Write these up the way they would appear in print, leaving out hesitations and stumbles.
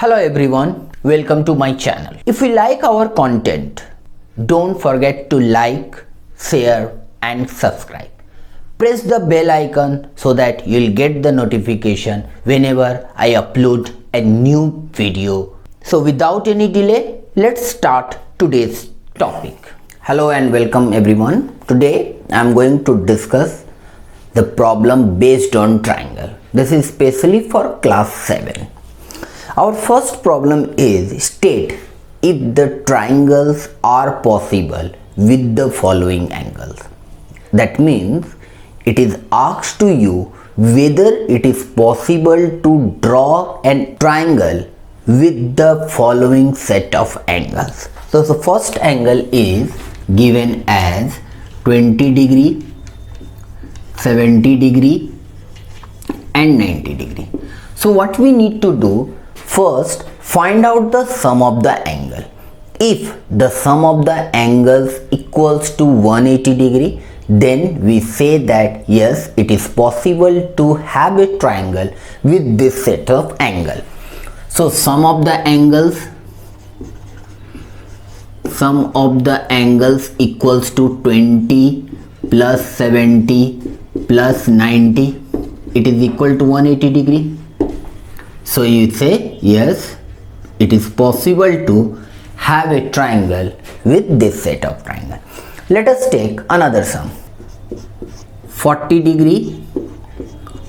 Hello everyone, welcome to my channel. If you like our content, don't forget to like, share and subscribe. Press the bell icon so that you'll get the notification whenever I upload a new video. So without any delay, let's start today's topic. Hello and welcome everyone. Today I am going to discuss the problem based on triangle. This is specially for class 7. Our first problem is state if the triangles are possible with the following angles. That means it is asked to you whether it is possible to draw a triangle with the following set of angles. So the first angle is given as 20 degree, 70 degree and 90 degree. So what we need to do, first find out the sum of the angle. If the sum of the angles equals to 180 degree, then we say that yes, it is possible to have a triangle with this set of angle. So sum of the angles equals to 20 plus 70 plus 90. It is equal to 180 degree. So you say yes, it is possible to have a triangle with this set of triangle. Let us take another sum. 40 degree,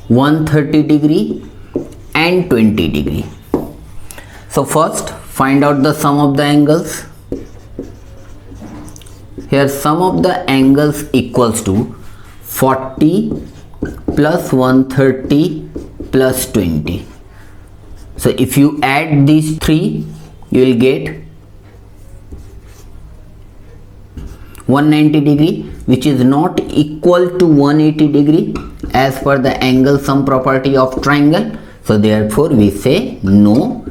130 degree and 20 degree. So first find out the sum of the angles. Here sum of the angles equals to 40 plus 130 plus 20. So if you add these three, you will get 190 degree, which is not equal to 180 degree as per the angle sum property of triangle. So therefore we say no,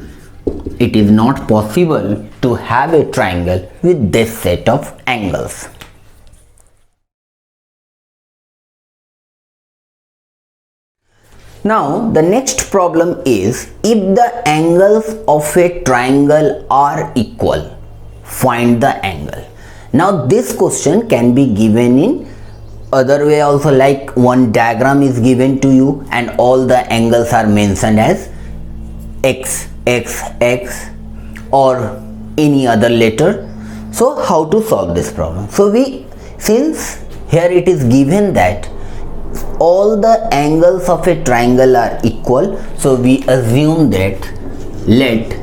it is not possible to have a triangle with this set of angles. Now the next problem is if the angles of a triangle are equal, find the angle. Now this question can be given in other way also, like one diagram is given to you and all the angles are mentioned as x, x, x or any other letter. So how to solve this problem? So since here it is given that all the angles of a triangle are equal, so we assume that let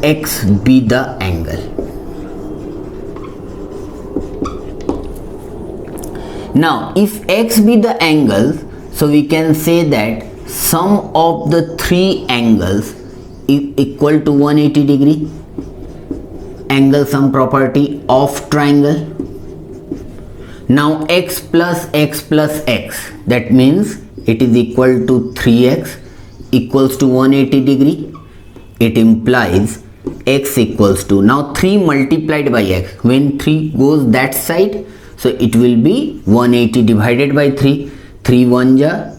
x be the angle. Now if x be the angle, so we can say that sum of the three angles is equal to 180 degree, angle sum property of triangle. Now x plus x plus x, that means it is equal to 3x equals to 180 degree. It implies x equals to, now 3 multiplied by x, when 3 goes that side, so it will be 180 divided by 3, 3 1 ja,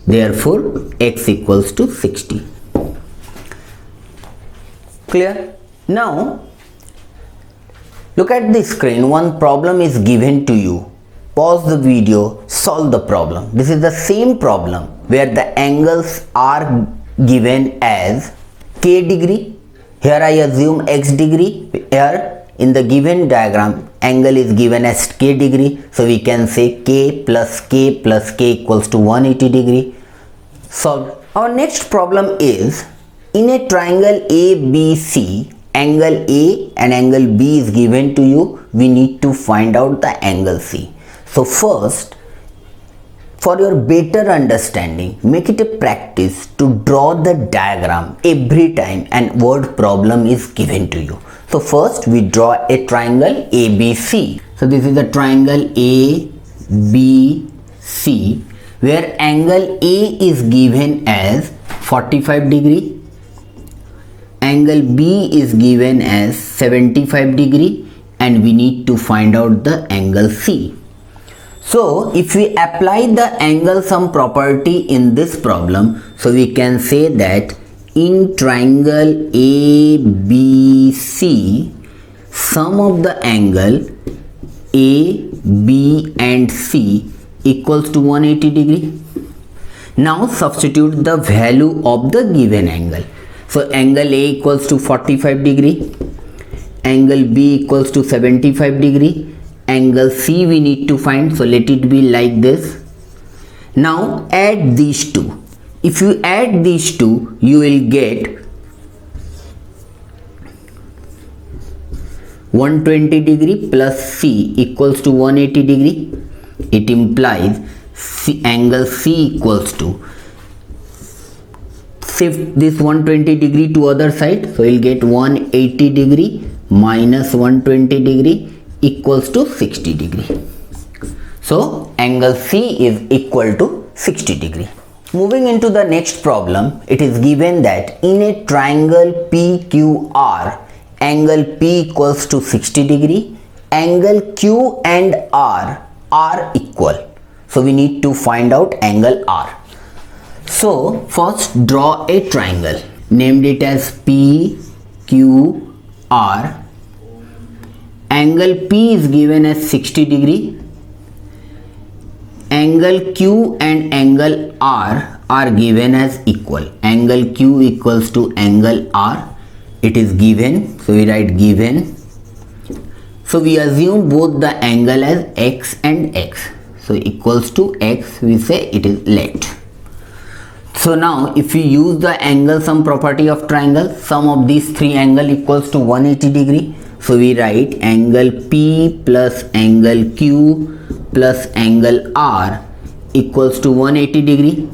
therefore x equals to 60. Clear? Now look at the screen, one problem is given to you. Pause the video, solve the problem. This is the same problem where the angles are given as k degree. Here I assume x degree. Here in the given diagram, angle is given as k degree. So we can say k plus k plus k equals to 180 degree. Solved. Our next problem is in a triangle ABC, angle A and angle B is given to you. We need to find out the angle C. So first, for your better understanding, make it a practice to draw the diagram every time an word problem is given to you. So first we draw a triangle ABC. So this is the triangle ABC where angle A is given as 45 degree. Angle B is given as 75 degree and we need to find out the angle C. So if we apply the angle sum property in this problem, so we can say that in triangle ABC, sum of the angle A, B and C equals to 180 degree. Now substitute the value of the given angle. So angle A equals to 45 degree, angle B equals to 75 degree, angle C we need to find, so let it be like this. Now add these two. If you add these two, you will get 120 degree plus C equals to 180 degree. It implies angle C equals to, shift this 120 degree to other side, so you'll get 180 degree minus 120 degree equals to 60 degree. So angle C is equal to 60 degree. Moving into the next problem, it is given that in a triangle PQR, angle P equals to 60 degree, angle Q and R are equal. So we need to find out angle R. So first draw a triangle, named it as PQR. Angle P is given as 60 degree. Angle Q and angle R are given as equal. Angle Q equals to angle R. It is given, so we write given. So we assume both the angle as X and X. So equals to X, we say it is let. So now if we use the angle sum property of triangle, sum of these three angle equals to 180 degree. So we write angle P plus angle Q plus angle R equals to 180 degree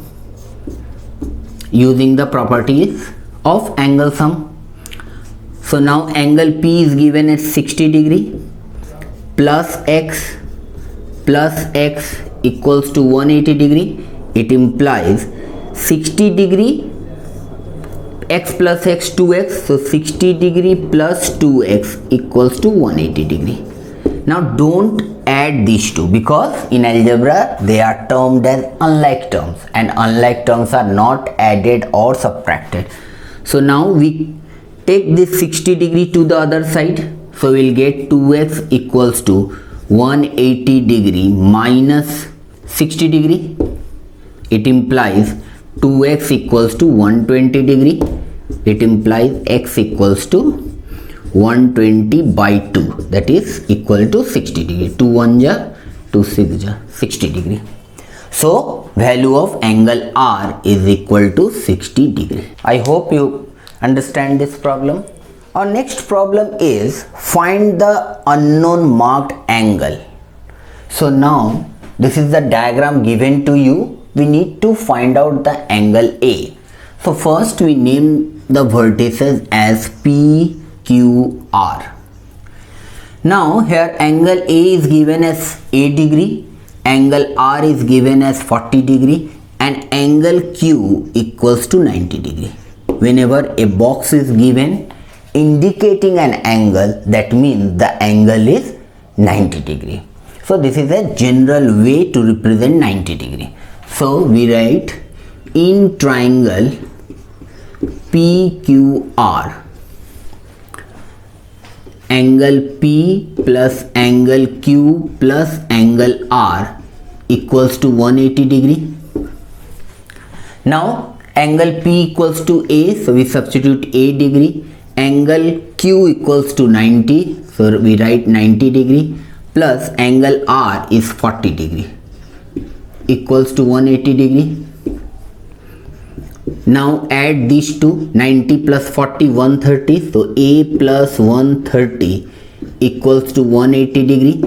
using the properties of angle sum. So now angle P is given as 60 degree plus X equals to 180 degree. It implies 60 degree x plus x 2x, so 60 degree plus 2x equals to 180 degree. Now don't add these two because in algebra they are termed as unlike terms, and unlike terms are not added or subtracted. So now we take this 60 degree to the other side, so we'll get 2x equals to 180 degree minus 60 degree. It implies 2x equals to 120 degree. It implies x equals to 120 by 2, that is equal to 60 degree. 2 1 ja 2 6 ja 60 degree. So value of angle R is equal to 60 degree. I hope you understand this problem. Our next problem is find the unknown marked angle. So now this is the diagram given to you. We need to find out the angle A. So first we name the vertices as P, Q, R. Now here angle A is given as 8 degree, angle R is given as 40 degree and angle Q equals to 90 degree. Whenever a box is given indicating an angle, that means the angle is 90 degree. So this is a general way to represent 90 degree. So we write in triangle PQR, angle P plus angle Q plus angle R equals to 180 degree. Now angle P equals to A, so we substitute A degree. Angle Q equals to 90, so we write 90 degree plus angle R is 40 degree equals to 180 degree. Now add these two, 90 plus 40 130, so A plus 130 equals to 180 degree.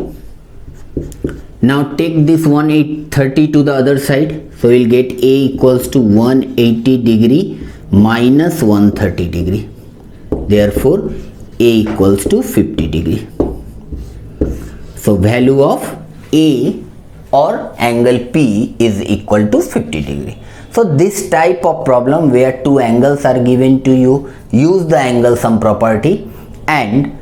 Now take this 130 to the other side, so we'll get A equals to 180 degree minus 130 degree. Therefore A equals to 50 degree. So value of A or angle P is equal to 50 degree. So this type of problem where two angles are given to you, use the angle sum property and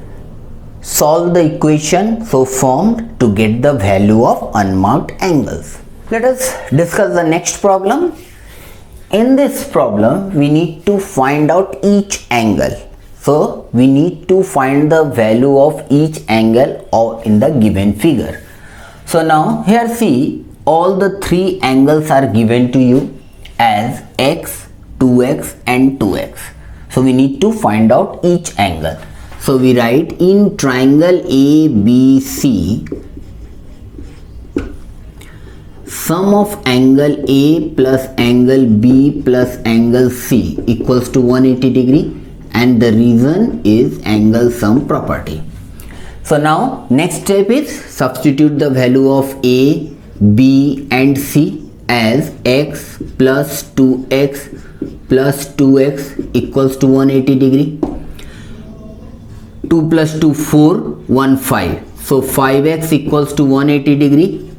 solve the equation so formed to get the value of unmarked angles. Let us discuss the next problem. In this problem, we need to find out each angle. So we need to find the value of each angle or in the given figure. So now here see, all the three angles are given to you as x, 2x and 2x. So we need to find out each angle. So we write in triangle ABC, sum of angle A plus angle B plus angle C equals to 180 degree, and the reason is angle sum property. So now next step is substitute the value of A, B and C as x plus 2x plus 2x equals to 180 degree. 2 plus 2 4, 1 5. So 5x equals to 180 degree.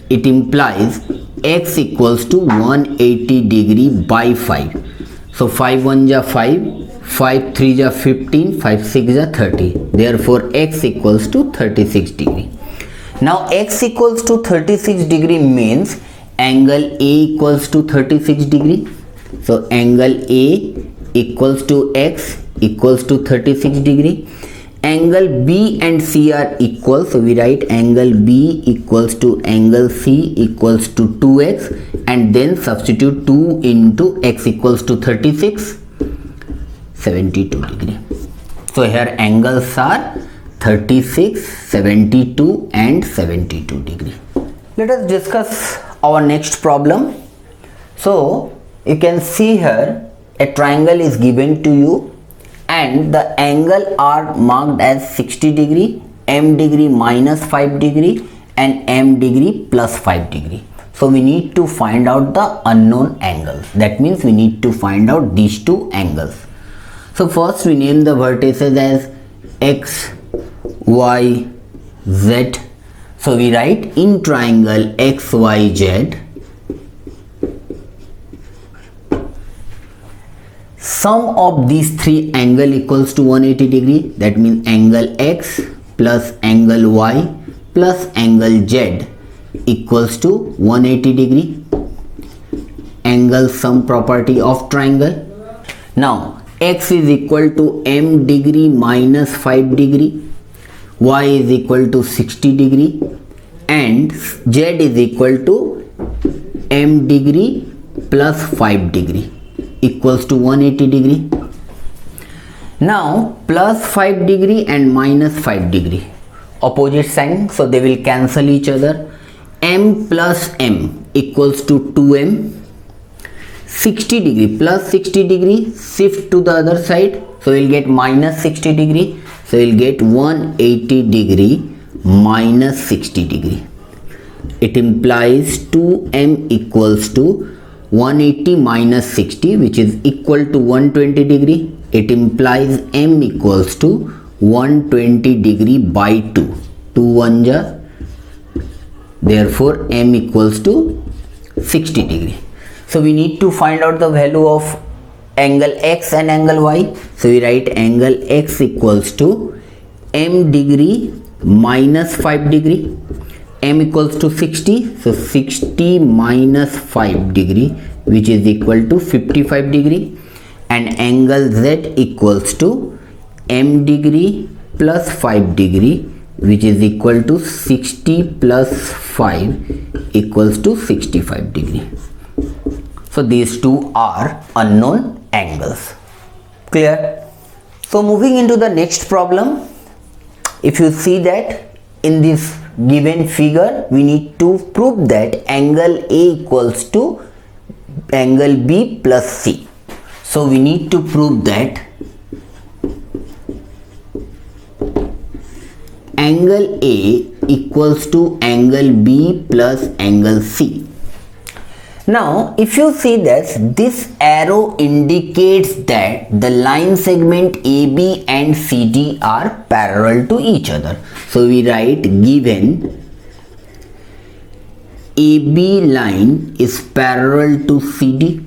It implies x equals to 180 degree by 5. So 5 1 ja 5, 5 3 ja 15, 5 6 ja 30. Therefore x equals to 36 degree. Now x equals to 36 degree means angle A equals to 36 degree. So angle A equals to x equals to 36 degree. Angle B and C are equal, so we write angle B equals to angle C equals to 2x, and then substitute 2 into x equals to 36, 72 degree. So here angles are 36, 72 and 72 degree. Let us discuss our next problem. So you can see here a triangle is given to you and the angle are marked as 60 degree, m degree minus 5 degree and m degree plus 5 degree. So we need to find out the unknown angles. That means we need to find out these two angles. So first we name the vertices as x, y, z. So we write in triangle x, y, z, sum of these three angle equals to 180 degree. That means angle x plus angle y plus angle z equals to 180 degree. Angle sum property of triangle. Now x is equal to m degree minus 5 degree, y is equal to 60 degree and z is equal to m degree plus 5 degree equals to 180 degree. Now plus 5 degree and minus 5 degree, opposite sign, so they will cancel each other. M plus m equals to 2m. 60 degree plus 60 degree shift to the other side, so we'll get minus 60 degree, so we'll get 180 degree minus 60 degree. It implies 2m equals to 180 minus 60, which is equal to 120 degree. It implies m equals to 120 degree by 2. 2 1 ja, therefore m equals to 60 degree. So we need to find out the value of angle x and angle y. So we write angle x equals to m degree minus 5 degree. M equals to 60, so 60 minus 5 degree, which is equal to 55 degree, and angle z equals to m degree plus 5 degree, which is equal to 60 plus 5 equals to 65 degree. So these two are unknown angles. Clear? So moving into the next problem, if you see that in this given figure, we need to prove that angle A equals to angle B plus C. So we need to prove that angle A equals to angle B plus angle C. Now if you see this arrow indicates that the line segment AB and CD are parallel to each other. So we write given AB line is parallel to CD.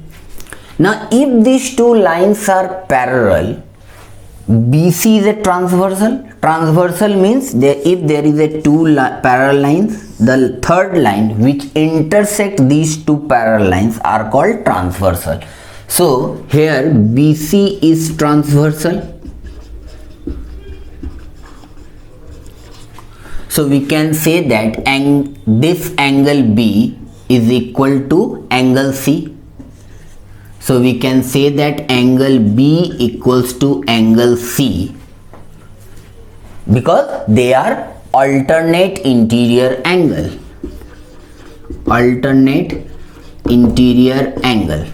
Now if these two lines are parallel, BC is a transversal. Transversal means if there is a parallel lines, the third line which intersect these two parallel lines are called transversal. So here BC is transversal. So we can say that this angle B is equal to angle C. So we can say that angle B equals to angle C because they are alternate interior angle. Alternate interior angle.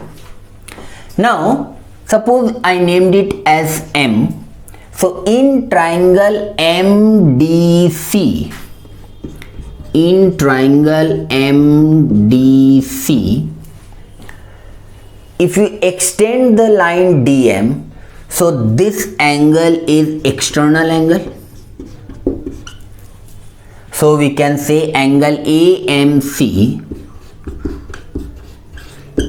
Now suppose I named it as M. So in triangle MDC, if you extend the line DM, so this angle is external angle. So we can say angle AMC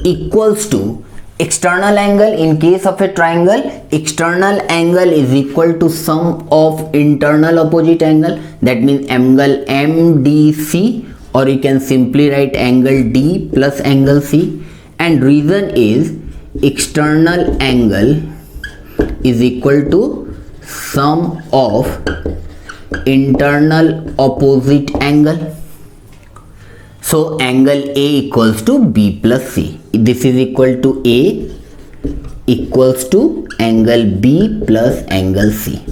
equals to external angle. In case of a triangle, external angle is equal to sum of internal opposite angle. That means angle MDC, or you can simply write angle D plus angle C. And reason is external angle is equal to sum of internal opposite angle. So angle A equals to B plus C. This is equal to A equals to angle B plus angle C.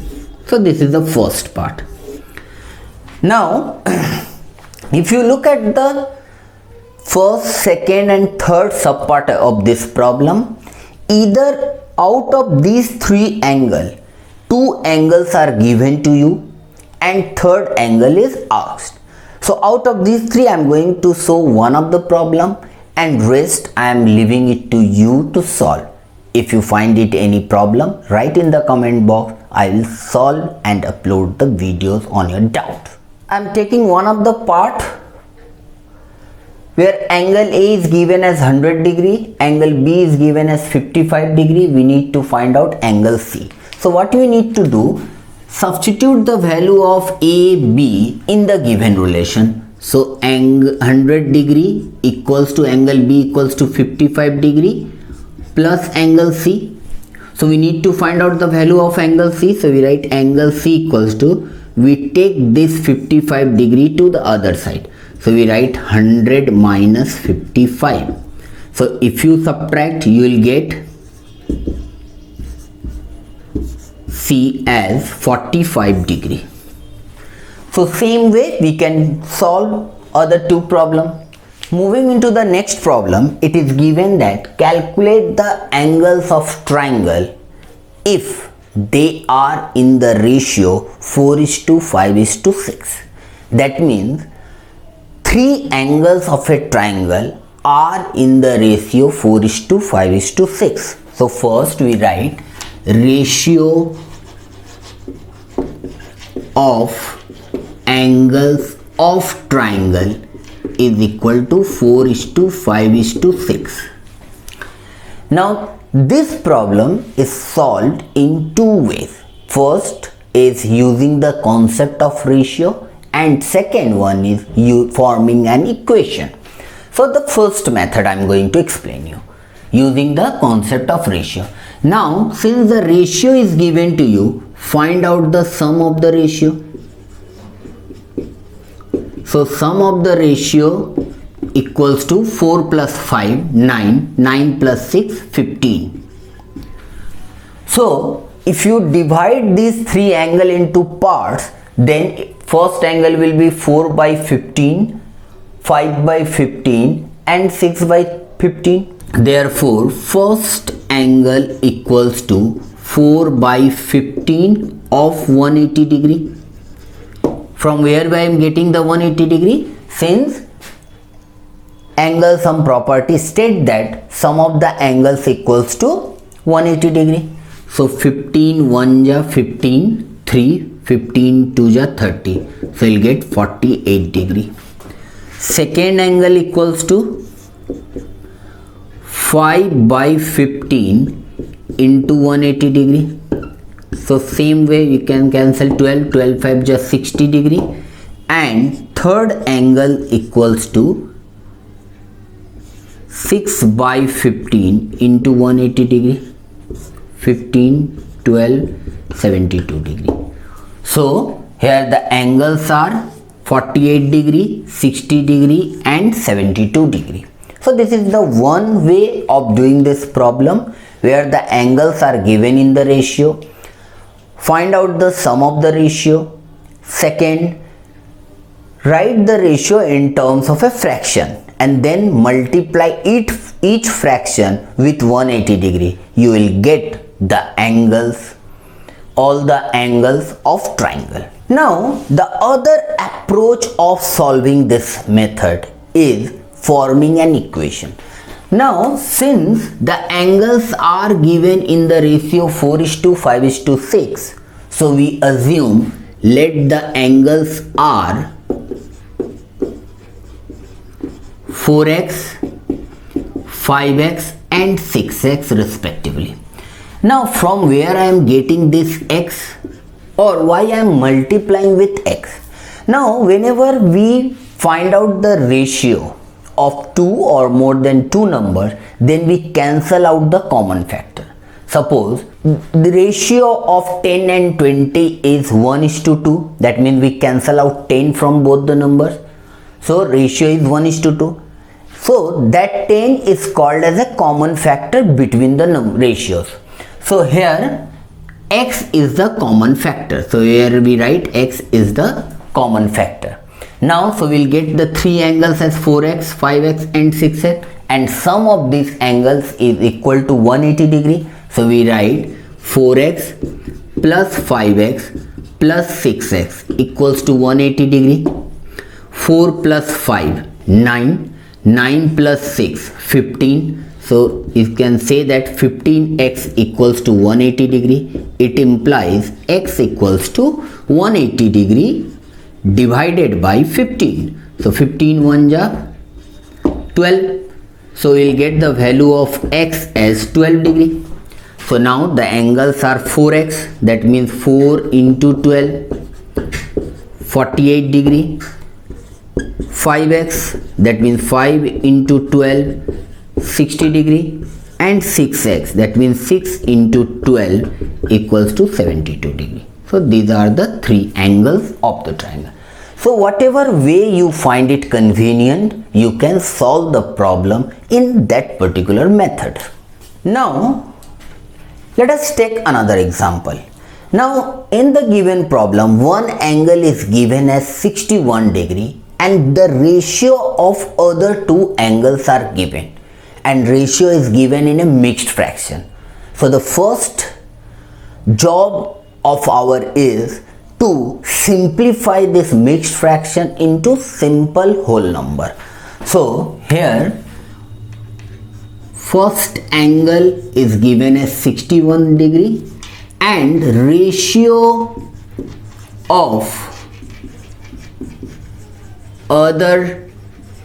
So this is the first part. Now if you look at the first, second and third subpart of this problem, either out of these three angles, two angles are given to you and third angle is asked. So out of these three I am going to solve one of the problem and rest I am leaving it to you to solve. If you find it any problem, write in the comment box. I will solve and upload the videos on your doubt. I am taking one of the part where angle A is given as 100 degree, angle B is given as 55 degree. We need to find out angle C. So what we need to do, substitute the value of AB in the given relation. So angle 100 degree equals to angle B equals to 55 degree plus angle C. So we need to find out the value of angle C. So we write angle C equals to, we take this 55 degree to the other side. So we write 100 minus 55. So if you subtract, you will get C as 45 degree. So same way we can solve other two problems. Moving into the next problem, it is given that calculate the angles of triangle if they are in the ratio 4:5:6. That means three angles of a triangle are in the ratio 4:5:6. So first we write ratio of angles of triangle is equal to 4:5:6. Now this problem is solved in two ways. First is using the concept of ratio and second one is you forming an equation. So the first method I am going to explain you using the concept of ratio. Now since the ratio is given to you, find out the sum of the ratio. So sum of the ratio equals to 4 plus 5, 9, 9 plus 6, 15. So if you divide these three angles into parts, then first angle will be 4/15, 5/15 and 6/15. Therefore first angle equals to 4/15 of 180 degree. From where I am getting the 180 degree? Since angle sum property state that sum of the angles equals to 180 degree. So 15 1 ja 15, 3, 15 2 ja 30. So you'll get 48 degree. Second angle equals to 5/15 into 180 degree. So So same way you can cancel 12 5 just 60 degree, and third angle equals to 6 by 15 into 180 degree, 15 12 72 degree. So here the angles are 48 degree, 60 degree and 72 degree. So this is the one way of doing this problem, where the angles are given in the ratio. Find out the sum of the ratio. Second, write the ratio in terms of a fraction and then multiply each fraction with 180 degree. You will get the angles, all the angles of triangle. Now the other approach of solving this method is forming an equation. Now since the angles are given in the ratio 4:5:6, so we assume let the angles are 4x, 5x and 6x respectively. Now from where I am getting this x, or why I am multiplying with x? Now whenever we find out the ratio of two or more than two numbers, then we cancel out the common factor. Suppose the ratio of 10 and 20 is 1:2, that means we cancel out 10 from both the numbers, so ratio is 1:2. So that 10 is called as a common factor between the ratios. So here x is the common factor, so here we write x is the common factor. Now so we'll get the three angles as 4x, 5x and 6x, and sum of these angles is equal to 180 degree. So we write 4x plus 5x plus 6x equals to 180 degree. 4 plus 5 9, 9 plus 6 15. So you can say that 15x equals to 180 degree. It implies x equals to 180 degree divided by 15. So 15 1 ja 12. So we'll get the value of x as 12 degree. So now the angles are 4x, that means 4 into 12, 48 degree. 5x, that means 5 into 12, 60 degree. And 6x, that means 6 into 12 equals to 72 degree. So these are the three angles of the triangle. So whatever way you find it convenient, you can solve the problem in that particular method. Now let us take another example. Now in the given problem, one angle is given as 61 degree and the ratio of other two angles are given, and ratio is given in a mixed fraction. So the first job of our is to simplify this mixed fraction into simple whole number. So here first angle is given as 61 degree and ratio of other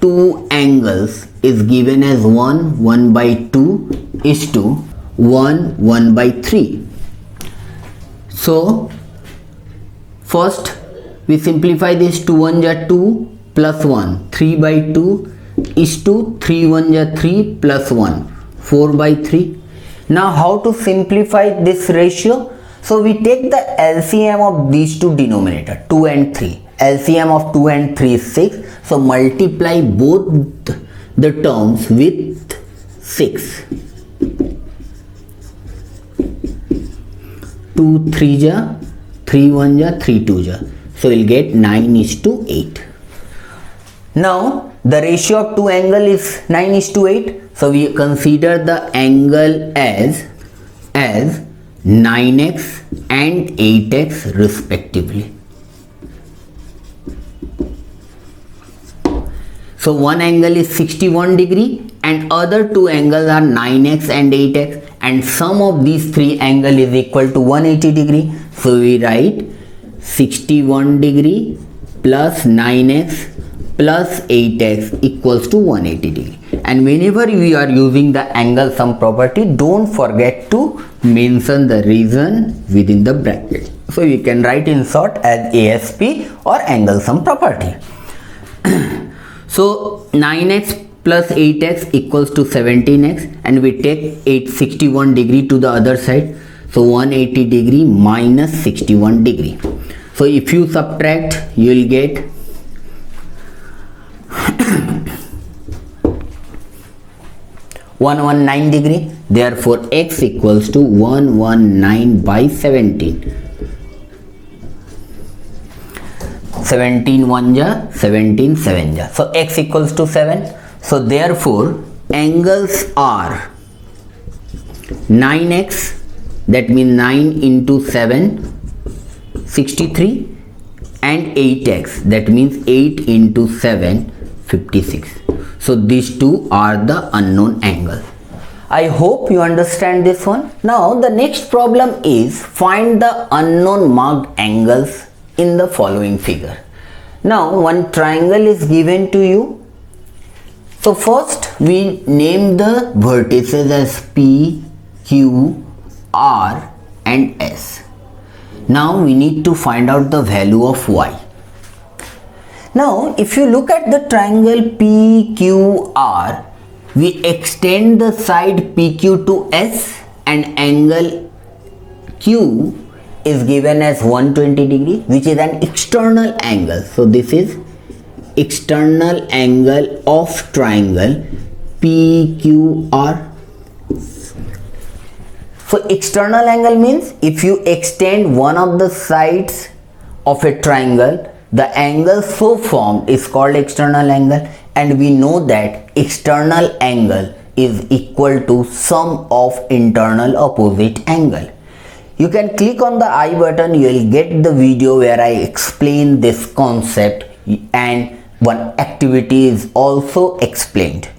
two angles is given as 1/2 is to 1/3. So first we simplify this. 2 1 ja 2 plus 1, 3/2 is to 3 1 ja 3 plus 1, 4/3. Now how to simplify this ratio? So we take the LCM of these two denominator, 2 and 3. LCM of 2 and 3 is 6. So multiply both the terms with 6. 2 3 ja 3 1 ja 3 2 ja. So we'll get 9:8. Now the ratio of two angle is 9:8. So we consider the angle as 9x and 8x respectively. So one angle is 61 degree and other two angles are 9x and 8x, and sum of these three angle is equal to 180 degree. So we write 61 degree plus 9x plus 8x equals to 180 degree. And whenever we are using the angle sum property, don't forget to mention the reason within the bracket. So you can write in short as ASP or angle sum property. So 9x plus 8x equals to 17x, and we take 861 degree to the other side. So 180 degree minus 61 degree. So if you subtract, you will get 119 degree. Therefore x equals to 119 by 17. 17 1 ja, 17 7 ja. So x equals to 7. So therefore angles are 9x, that means 9 into 7, 63, and 8x, that means 8 into 7, 56. So these two are the unknown angles. I hope you understand this one. Now the next problem is find the unknown marked angles in the following figure. Now one triangle is given to you. So first we name the vertices as P, Q, R and S. Now we need to find out the value of Y. Now if you look at the triangle PQR, we extend the side PQ to S and angle Q is given as 120 degree, which is an external angle. So this is external angle of triangle PQR. So external angle means if you extend one of the sides of a triangle, the angle so formed is called external angle, and we know that external angle is equal to sum of internal opposite angle. You can click on the I button, you will get the video where I explain this concept, and one activity is also explained.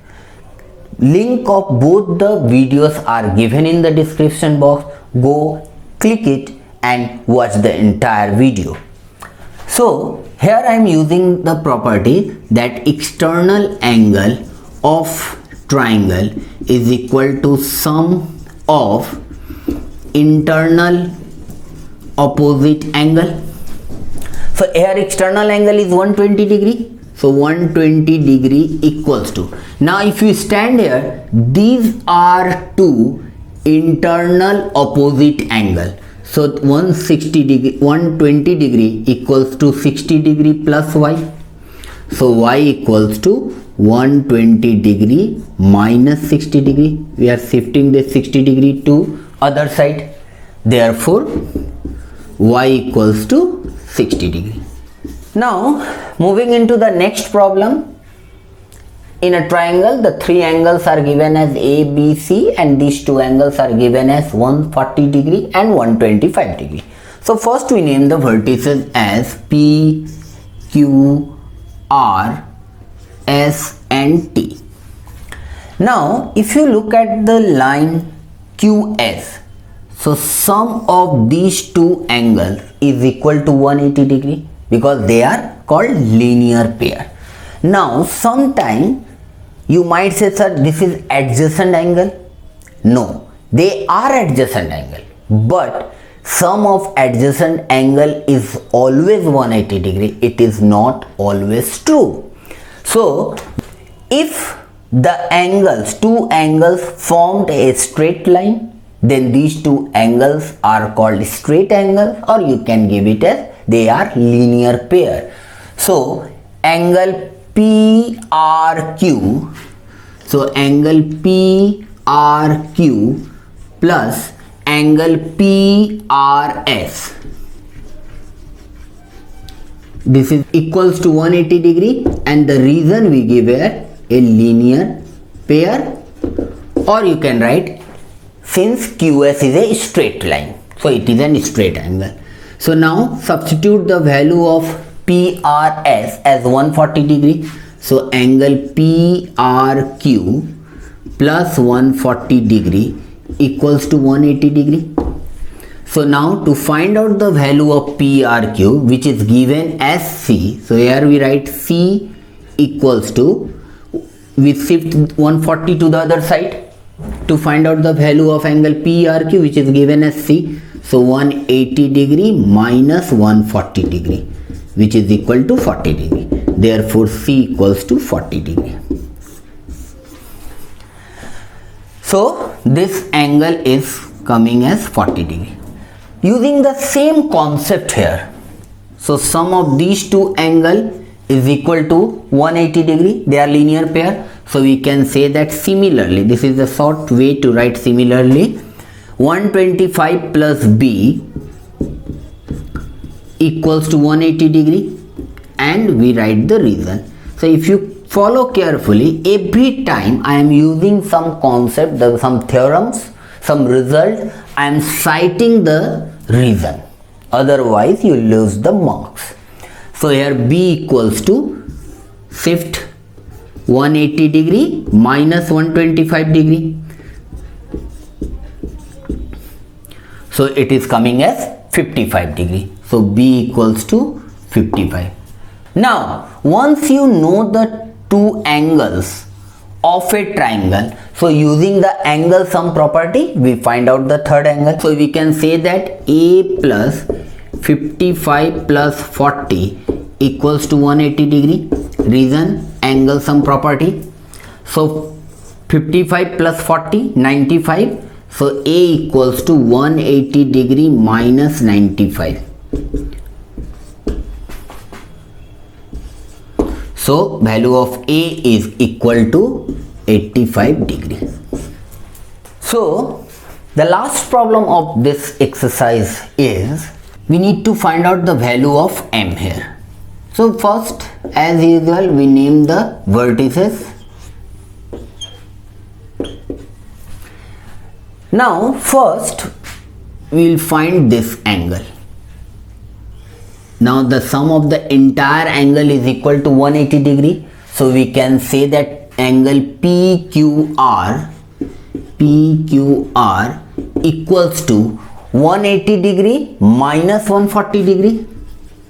Link of both the videos are given in the description box. Go click it and watch the entire video. So here I am using the property that external angle of triangle is equal to sum of internal opposite angle. So here external angle is 120 degree. So 120 degree equals to, now if you stand here, these are two internal opposite angle. So 120 degree equals to 60 degree plus y. So y equals to 120 degree minus 60 degree. We are shifting this 60 degree to other side. Therefore y equals to 60 degree. Now moving into the next problem. In a triangle, the three angles are given as A, B, C, and these two angles are given as 140 degree and 125 degree. So first we name the vertices as P, Q, R, S and T. Now if you look at the line QS, so sum of these two angles is equal to 180 degree because they are called linear pair. Now sometime you might say, sir, this is adjacent angle. No, they are adjacent angle, but sum of adjacent angle is always 180 degree. It is not always true. So if the angles, two angles formed a straight line, then these two angles are called straight angles, or you can give it as they are linear pair. So angle PRQ, so angle PRQ plus angle PRS, this is equals to 180 degree, and the reason we give here a linear pair, or you can write since QS is a straight line, so it is a straight angle. So now substitute the value of PRS as 140 degree. So angle PRQ plus 140 degree equals to 180 degree. So now to find out the value of PRQ, which is given as C, so here we write C equals to we shift 140 to the other side to find out the value of angle PRQ, which is given as C. So 180 degree minus 140 degree, which is equal to 40 degree. Therefore C equals to 40 degree. So this angle is coming as 40 degree. Using the same concept here, so sum of these two angle is equal to 180 degree. They are linear pair. So we can say that similarly, this is the short way to write similarly, 125 plus B equals to 180 degree, and we write the reason. So if you follow carefully, every time I am using some concept, some theorems, some result, I am citing the reason. Otherwise you lose the marks. So here B equals to shift 180 degree minus 125 degree. So it is coming as 55 degree. So B equals to 55. Now once you know the two angles of a triangle, so using the angle sum property, we find out the third angle. So we can say that A plus 55 plus 40 equals to 180 degree. Reason, angle sum property. So 55 plus 40, 95. So A equals to 180 degree minus 95. So value of A is equal to 85 degree. So the last problem of this exercise is we need to find out the value of M here. So first, as usual, we name the vertices. Now first we will find this angle. Now the sum of the entire angle is equal to 180 degree. So we can say that angle PQR equals to 180 degree minus 140 degree.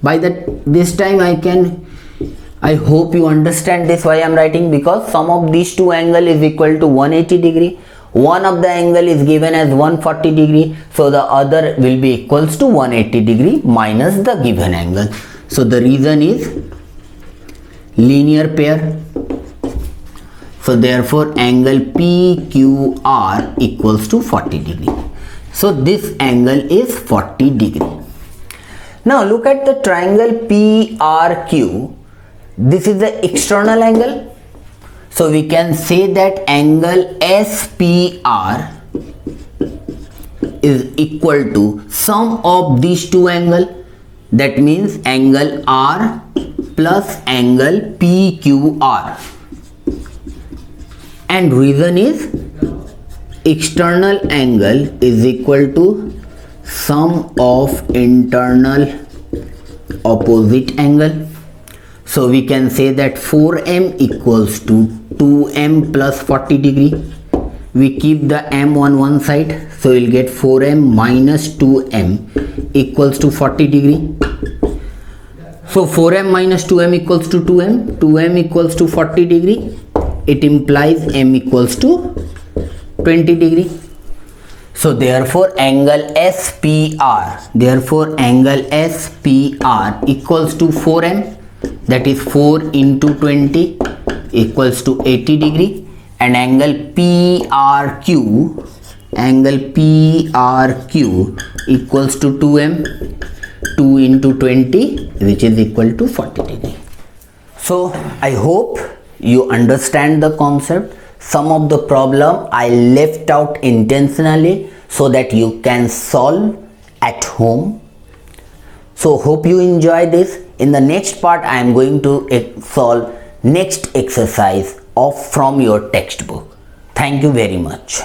By that, this time I hope you understand this why I am writing, because sum of these two angle is equal to 180 degree. One of the angle is given as 140 degree, so the other will be equals to 180 degree minus the given angle. So the reason is linear pair. So therefore angle PQR equals to 40 degree. So this angle is 40 degree. Now look at the triangle PRQ. This is the external angle. So we can say that angle SPR is equal to sum of these two angles. That means angle R plus angle PQR. And reason is external angle is equal to sum of internal opposite angle. So we can say that 4M equals to 2M plus 40 degree. We keep the M on one side, so we'll get 4M minus 2M equals to 40 degree. So 4M minus 2M equals to 2M. 2M equals to 40 degree. It implies M equals to 20 degree. So therefore angle SPR equals to 4M, that is 4 into 20 equals to 80 degree, and angle PRQ equals to 2M, 2 into 20, which is equal to 40 degree. So I hope you understand the concept. Some of the problem I left out intentionally so that you can solve at home. So hope you enjoy this. In the next part I am going to solve next exercise from your textbook. Thank you very much.